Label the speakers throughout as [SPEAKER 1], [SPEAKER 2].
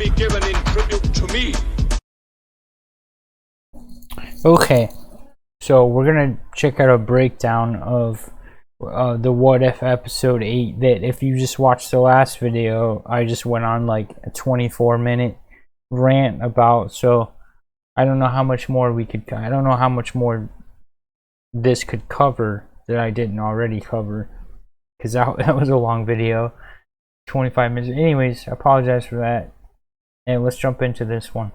[SPEAKER 1] be given in tribute to me.
[SPEAKER 2] Okay, so we're gonna check out a breakdown of the What If episode 8 that if you just watched the last video, I just went on like a 24-minute rant about. So I don't know how much more I don't know how much more this could cover that I didn't already cover, because that was a long video, 25 minutes. Anyways, I apologize for that, and let's jump into this one.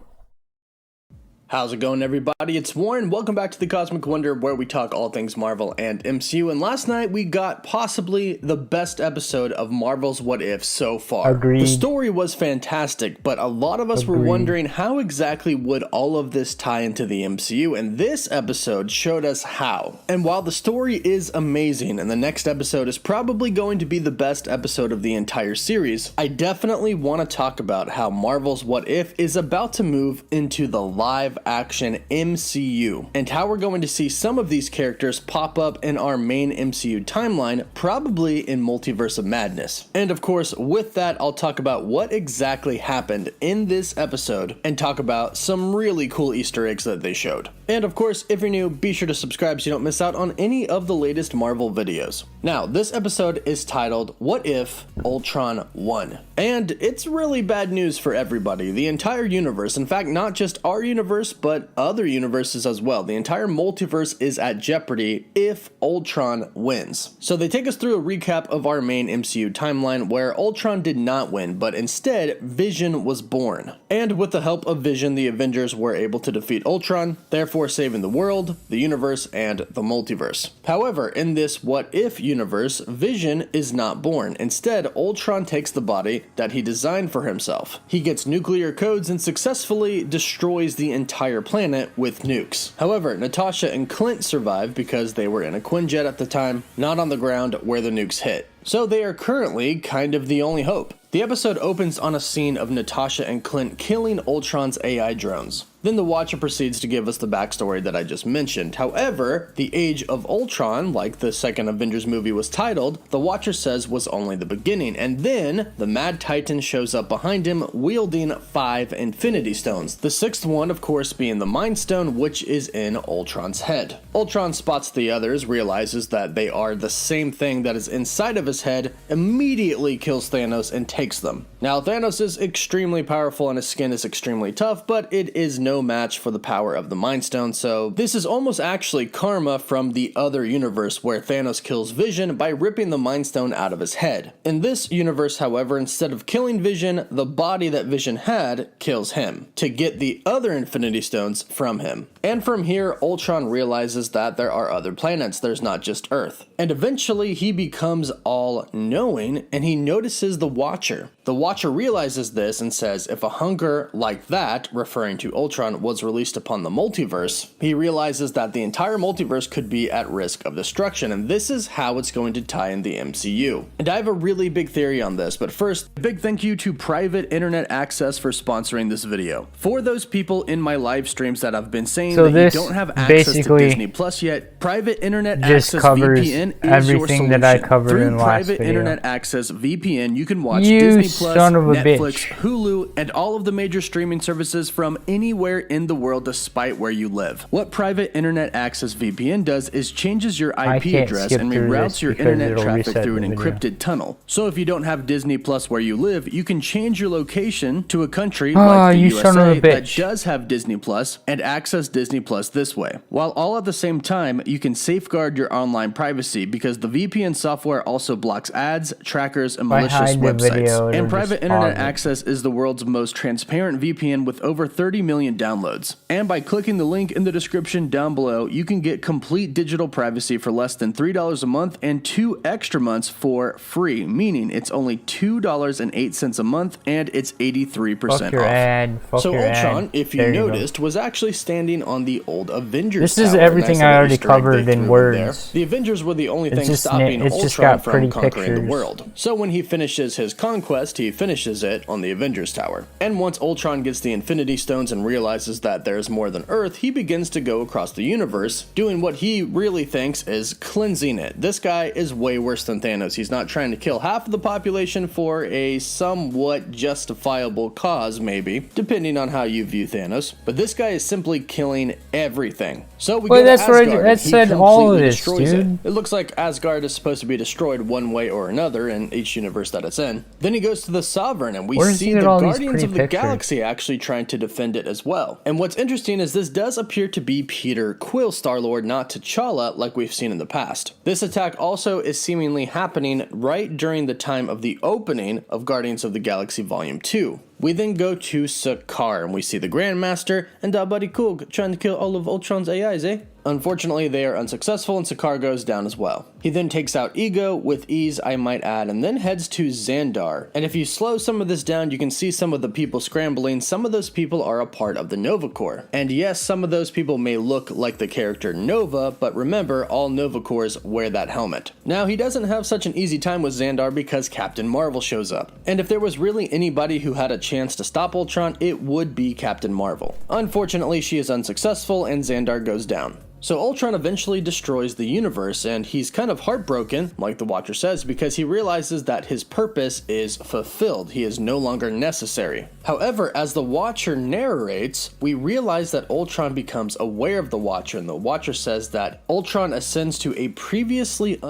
[SPEAKER 3] How's it going, everybody? It's Warren. Welcome back to the Cosmic Wonder, where we talk all things Marvel and MCU. And last night we got possibly the best episode of Marvel's What If so far.
[SPEAKER 2] Agreed.
[SPEAKER 3] The story was fantastic, but a lot of us were wondering how exactly would all of this tie into the MCU, and this episode showed us how. And while the story is amazing, and the next episode is probably going to be the best episode of the entire series, I definitely want to talk about how Marvel's What If is about to move into the live action MCU, and how we're going to see some of these characters pop up in our main MCU timeline, probably in Multiverse of Madness. And of course, with that, I'll talk about what exactly happened in this episode and talk about some really cool Easter eggs that they showed. And of course, if you're new, be sure to subscribe so you don't miss out on any of the latest Marvel videos. Now, this episode is titled What If Ultron Won? And it's really bad news for everybody, the entire universe. In fact, not just our universe, but other universes as well. The entire multiverse is at jeopardy if Ultron wins. So they take us through a recap of our main MCU timeline, where Ultron did not win, but instead Vision was born. And with the help of Vision, the Avengers were able to defeat Ultron, therefore saving the world, the universe, and the multiverse. However, in this What If universe, Vision is not born. Instead, Ultron takes the body that he designed for himself. He gets nuclear codes and successfully destroys the entire planet with nukes. However, Natasha and Clint survive because they were in a Quinjet at the time, not on the ground where the nukes hit. So they are currently kind of the only hope. The episode opens on a scene of Natasha and Clint killing Ultron's AI drones. Then the Watcher proceeds to give us the backstory that I just mentioned. However, the Age of Ultron, like the second Avengers movie was titled, the Watcher says was only the beginning, and then the Mad Titan shows up behind him wielding 5 Infinity Stones. The 6th one, of course, being the Mind Stone, which is in Ultron's head. Ultron spots the others, realizes that they are the same thing that is inside of his head, immediately kills Thanos and takes them. Now, Thanos is extremely powerful and his skin is extremely tough, but it is no match for the power of the Mind Stone, so this is almost actually karma from the other universe where Thanos kills Vision by ripping the Mind Stone out of his head. In this universe, however, instead of killing Vision, the body that Vision had kills him to get the other Infinity Stones from him. And from here, Ultron realizes that there are other planets, there's not just Earth. And eventually he becomes all-knowing and he notices the Watcher. The Watcher realizes this and says if a hunger like that, referring to Ultron, was released upon the multiverse, he realizes that the entire multiverse could be at risk of destruction, and this is how it's going to tie in the MCU. And I have a really big theory on this, but first, a big thank you to Private Internet Access for sponsoring this video. For those people in my live streams that have been saying that you don't have access to Disney Plus yet, Private Internet Access VPN is your solution.
[SPEAKER 2] That I covered
[SPEAKER 3] Through
[SPEAKER 2] in last
[SPEAKER 3] Private
[SPEAKER 2] video.
[SPEAKER 3] Internet Access VPN, you can watch Disney Plus, Netflix, Hulu, and all of the major streaming services from anywhere in the world despite where you live. What Private Internet Access VPN does is changes your IP address and reroutes your internet traffic through an encrypted tunnel. So if you don't have Disney Plus where you live, you can change your location to a country like the USA that does have Disney Plus and access Disney Plus this way. While all at the same time, you can safeguard your online privacy because the VPN software also blocks ads, trackers, and malicious websites. And Private Internet Access is the world's most transparent VPN with over 30 million downloads. And by clicking the link in the description down below, you can get complete digital privacy for less than $3 a month and 2 extra months for free, meaning it's only $2.08 a month and it's 83% off. So Ultron, if you noticed, was actually standing on the old Avengers
[SPEAKER 2] This is everything I already covered in words.
[SPEAKER 3] The Avengers were the only thing stopping Ultron from conquering the world. So when he finishes his conquest, he finishes it on the Avengers Tower. And once Ultron gets the Infinity Stones and realizes realizes that there's more than Earth, he begins to go across the universe, doing what he really thinks is cleansing it. This guy is way worse than Thanos. He's not trying to kill half of the population for a somewhat justifiable cause, maybe, depending on how you view Thanos. But this guy is simply killing everything. So we go to Asgard, and he completely destroys it. It looks like Asgard is supposed to be destroyed one way or another in each universe that it's in. Then he goes to the Sovereign, and we see the Guardians of the Galaxy actually trying to defend it as well. And what's interesting is this does appear to be Peter Quill Star-Lord, not T'Challa like we've seen in the past. This attack also is seemingly happening right during the time of the opening of Guardians of the Galaxy Volume 2. We then go to Sakaar, and we see the Grandmaster and our buddy Koog trying to kill all of Ultron's AIs, eh? Unfortunately, they are unsuccessful, and Sakaar goes down as well. He then takes out Ego, with ease I might add, and then heads to Xandar. And if you slow some of this down, you can see some of the people scrambling. Some of those people are a part of the Nova Corps. And yes, some of those people may look like the character Nova, but remember, all Nova Corps wear that helmet. Now, he doesn't have such an easy time with Xandar because Captain Marvel shows up. And if there was really anybody who had a chance to stop Ultron, it would be Captain Marvel. Unfortunately, she is unsuccessful, and Xandar goes down. So Ultron eventually destroys the universe, and he's kind of heartbroken, like the Watcher says, because he realizes that his purpose is fulfilled. He is no longer necessary. However, as the Watcher narrates, we realize that Ultron becomes aware of the Watcher, and the Watcher says that Ultron ascends to a previously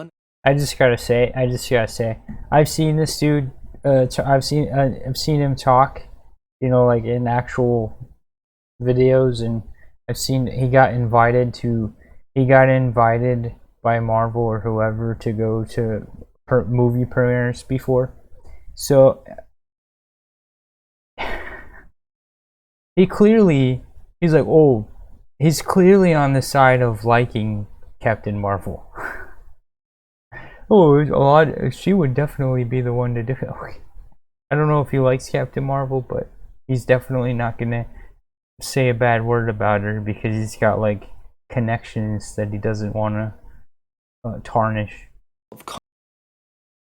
[SPEAKER 2] I just gotta say, I've seen this dude. I've seen him talk, you know, like in actual videos, and I've seen he got invited by Marvel or whoever to go to movie premieres before. So he's clearly on the side of liking Captain Marvel. She would definitely be the one to do it. I don't know if he likes Captain Marvel, but he's definitely not gonna say a bad word about her because he's got like connections that he doesn't want to tarnish.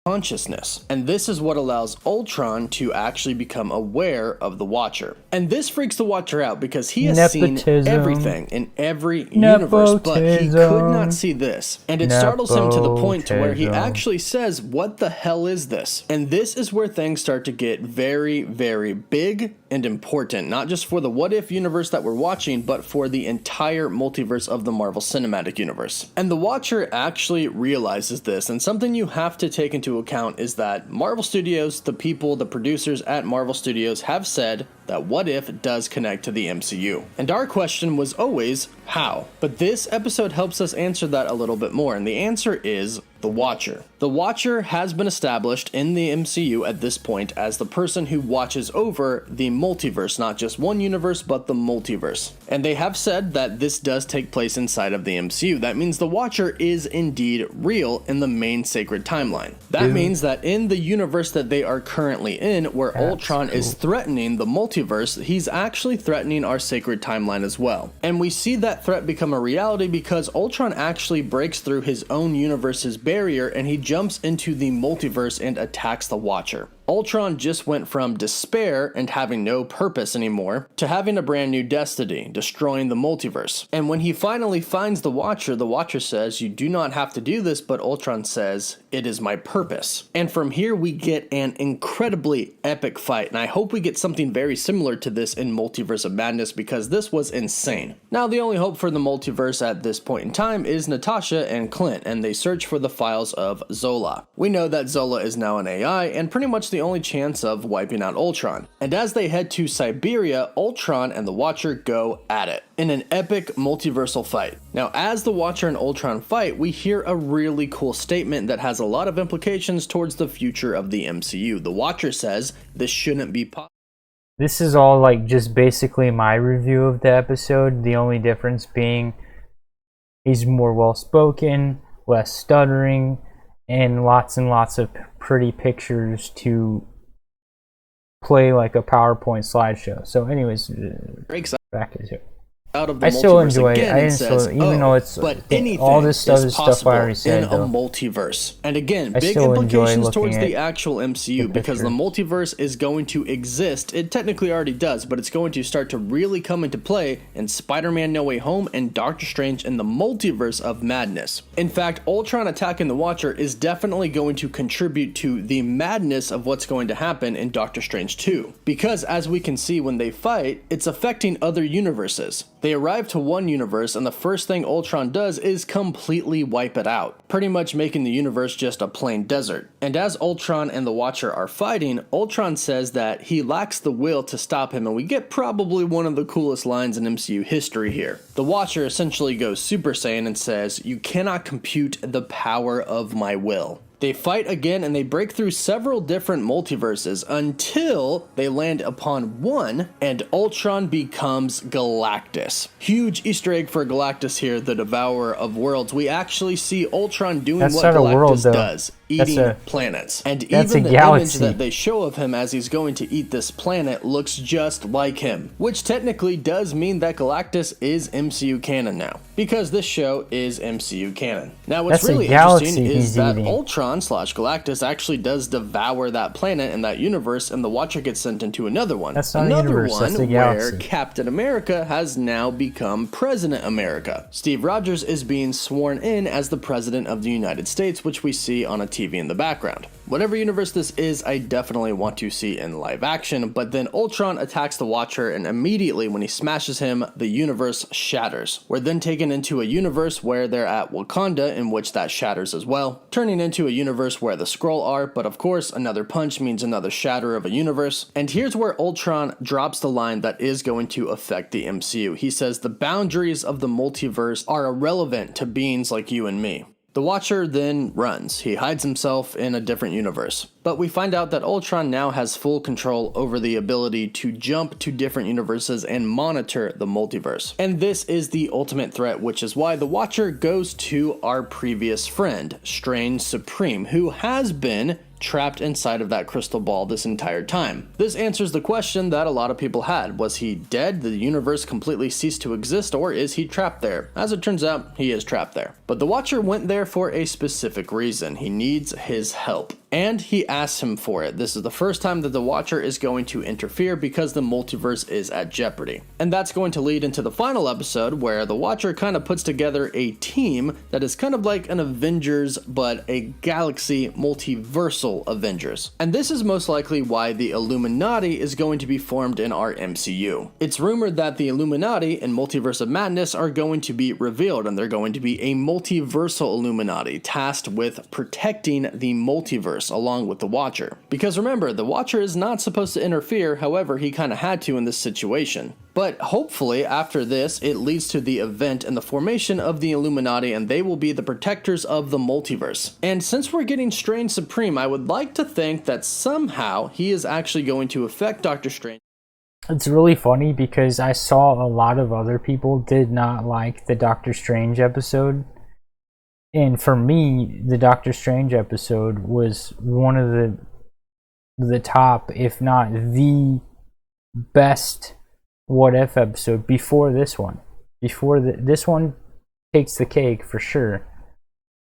[SPEAKER 3] Consciousness. And this is what allows Ultron to actually become aware of the Watcher. And this freaks the Watcher out because he has seen everything in every universe, but he could not see this. And it startles him to the point to where he actually says, "What the hell is this?" And this is where things start to get very, very big and important, not just for the What If universe that we're watching, but for the entire multiverse of the Marvel Cinematic Universe. And the Watcher actually realizes this, and something you have to take into account is that Marvel Studios, the producers at Marvel Studios have said that What If does connect to the MCU. And our question was always, how? But this episode helps us answer that a little bit more, and the answer is the Watcher. The Watcher has been established in the MCU at this point as the person who watches over the multiverse, not just one universe, but the multiverse. And they have said that this does take place inside of the MCU. That means the Watcher is indeed real in the main sacred timeline. That means that in the universe that they are currently in, where Ultron is threatening the multiverse, he's actually threatening our sacred timeline as well. And we see that threat become a reality because Ultron actually breaks through his own universe's barrier and he jumps into the multiverse and attacks the Watcher. Ultron just went from despair and having no purpose anymore to having a brand new destiny, destroying the multiverse. And when he finally finds the Watcher says, "You do not have to do this," but Ultron says, "It is my purpose." And from here we get an incredibly epic fight, and I hope we get something very similar to this in Multiverse of Madness because this was insane. Now the only hope for the multiverse at this point in time is Natasha and Clint, and they search for the files of Zola. We know that Zola is now an AI, and pretty much the only chance of wiping out Ultron. And as they head to Siberia, Ultron and the Watcher go at it in an epic multiversal fight. Now, as the Watcher and Ultron fight, we hear a really cool statement that has a lot of implications towards the future of the MCU. The Watcher says, "This shouldn't be possible."
[SPEAKER 2] This is all like just basically my review of the episode. The only difference being he's more well spoken, less stuttering, and lots of pretty pictures to play like a PowerPoint slideshow. So anyways, back to it.
[SPEAKER 3] out of the
[SPEAKER 2] I still
[SPEAKER 3] multiverse
[SPEAKER 2] enjoy it.
[SPEAKER 3] again and says,
[SPEAKER 2] even though it's
[SPEAKER 3] but anything
[SPEAKER 2] all this stuff
[SPEAKER 3] is
[SPEAKER 2] is stuff
[SPEAKER 3] possible
[SPEAKER 2] I already said,
[SPEAKER 3] in a
[SPEAKER 2] though.
[SPEAKER 3] multiverse. And again,
[SPEAKER 2] I
[SPEAKER 3] big
[SPEAKER 2] still enjoy
[SPEAKER 3] implications
[SPEAKER 2] looking
[SPEAKER 3] towards
[SPEAKER 2] at
[SPEAKER 3] the actual MCU because the multiverse is going to exist. It technically already does, but it's going to start to really come into play in Spider-Man No Way Home and Doctor Strange in the Multiverse of Madness. In fact, Ultron attacking the Watcher is definitely going to contribute to the madness of what's going to happen in Doctor Strange 2. Because as we can see when they fight, it's affecting other universes. They arrive to one universe and the first thing Ultron does is completely wipe it out, pretty much making the universe just a plain desert. And as Ultron and the Watcher are fighting, Ultron says that he lacks the will to stop him, and we get probably one of the coolest lines in MCU history here. The Watcher essentially goes Super Saiyan and says, "You cannot compute the power of my will." They fight again and they break through several different multiverses until they land upon one and Ultron becomes Galactus. Huge Easter egg for Galactus here, the Devourer of Worlds. We actually see Ultron doing what Galactus does. Eating planets. And even the image that they show of him as he's going to eat this planet looks just like him, which technically does mean that Galactus is MCU canon now, because this show is MCU canon. Now what's really interesting is that Ultron/Galactus actually does devour that planet in that universe, and the Watcher gets sent into another one.
[SPEAKER 2] That's not another universe, one that's
[SPEAKER 3] where Captain America has now become President America. Steve Rogers is being sworn in as the President of the United States, which we see on a TV in the background. Whatever universe this is, I definitely want to see in live action, but then Ultron attacks the Watcher, and immediately when he smashes him, the universe shatters. We're then taken into a universe where they're at Wakanda, in which that shatters as well, turning into a universe where the Skrull are, but of course another punch means another shatter of a universe. And here's where Ultron drops the line that is going to affect the MCU. He says, "The boundaries of the multiverse are irrelevant to beings like you and me." The Watcher then runs. He hides himself in a different universe. But we find out that Ultron now has full control over the ability to jump to different universes and monitor the multiverse. And this is the ultimate threat, which is why the Watcher goes to our previous friend, Strange Supreme, who has been trapped inside of that crystal ball this entire time. This answers the question that a lot of people had. Was he dead? Did the universe completely cease to exist, or is he trapped there? As it turns out, he is trapped there. But the Watcher went there for a specific reason. He needs his help. And he asks him for it. This is the first time that the Watcher is going to interfere because the multiverse is at jeopardy. And that's going to lead into the final episode where the Watcher kind of puts together a team that is kind of like an Avengers, but a galaxy multiversal Avengers. And this is most likely why the Illuminati is going to be formed in our MCU. It's rumored that the Illuminati and Multiverse of Madness are going to be revealed, and they're going to be a multiversal Illuminati tasked with protecting the multiverse along with the Watcher. Because remember, the Watcher is not supposed to interfere, however, he kind of had to in this situation. But hopefully, after this, it leads to the event and the formation of the Illuminati, and they will be the protectors of the multiverse. And since we're getting Strange Supreme, I would like to think that somehow he is actually going to affect Doctor Strange.
[SPEAKER 2] It's really funny because I saw a lot of other people did not like the Doctor Strange episode. And for me, the Doctor Strange episode was one of the top, if not the best What If episode before this one. This one takes the cake for sure.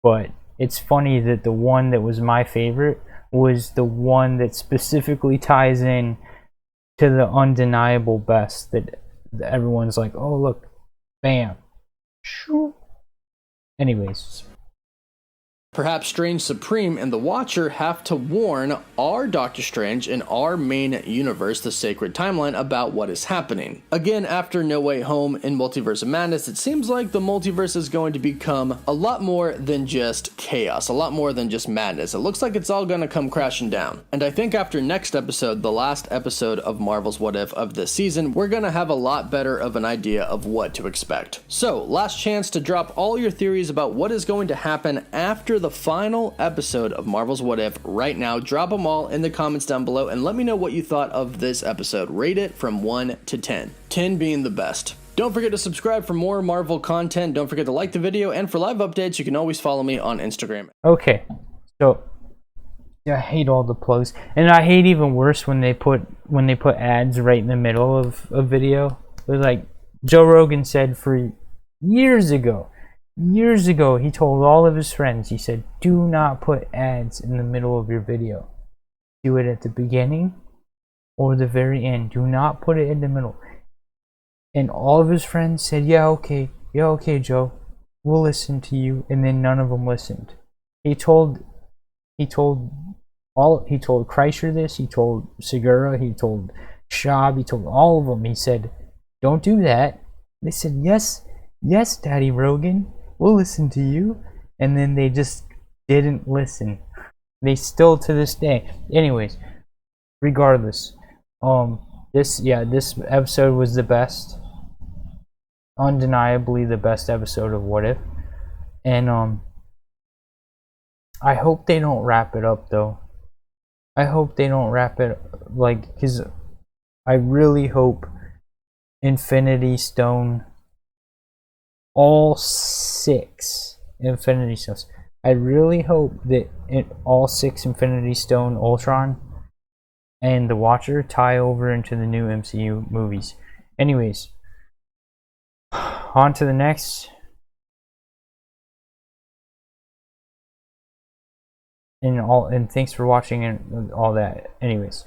[SPEAKER 2] But it's funny that the one that was my favorite was the one that specifically ties in to the undeniable best that everyone's like, oh look, bam, shoo. Anyways.
[SPEAKER 3] Perhaps Strange Supreme and the Watcher have to warn our Doctor Strange in our main universe, the Sacred Timeline, about what is happening. Again, after No Way Home in Multiverse of Madness, it seems like the multiverse is going to become a lot more than just chaos, a lot more than just madness. It looks like it's all going to come crashing down. And I think after next episode, the last episode of Marvel's What If of this season, we're going to have a lot better of an idea of what to expect. So, last chance to drop all your theories about what is going to happen after the final episode of Marvel's What If right now. Drop them all in the comments down below and let me know what you thought of this episode. Rate it from 1 to 10. 10 being the best. Don't forget to subscribe for more Marvel content. Don't forget to like the video, and for live updates, you can always follow me on Instagram.
[SPEAKER 2] Okay, so yeah, I hate all the plugs, and I hate even worse when they put ads right in the middle of a video. They're like, Joe Rogan said for years ago, he told all of his friends, he said, do not put ads in the middle of your video. Do it at the beginning or the very end. Do not put it in the middle. And all of his friends said, yeah, okay, Joe, we'll listen to you. And then none of them listened. He told Kreischer this, he told Segura, he told Schaub, he told all of them. He said, don't do that. They said, yes, Daddy Rogan, we'll listen to you. And then they just didn't listen. They still to this day. Anyways, regardless, this episode was the best, undeniably the best episode of What If. And I hope they don't wrap it up though. I hope they don't wrap it because I really hope Infinity Stone, all 6 Infinity Stones, I really hope that all 6 Infinity Stone Ultron and the Watcher tie over into the new MCU movies. Anyways, on to the next. And thanks for watching and all that. Anyways.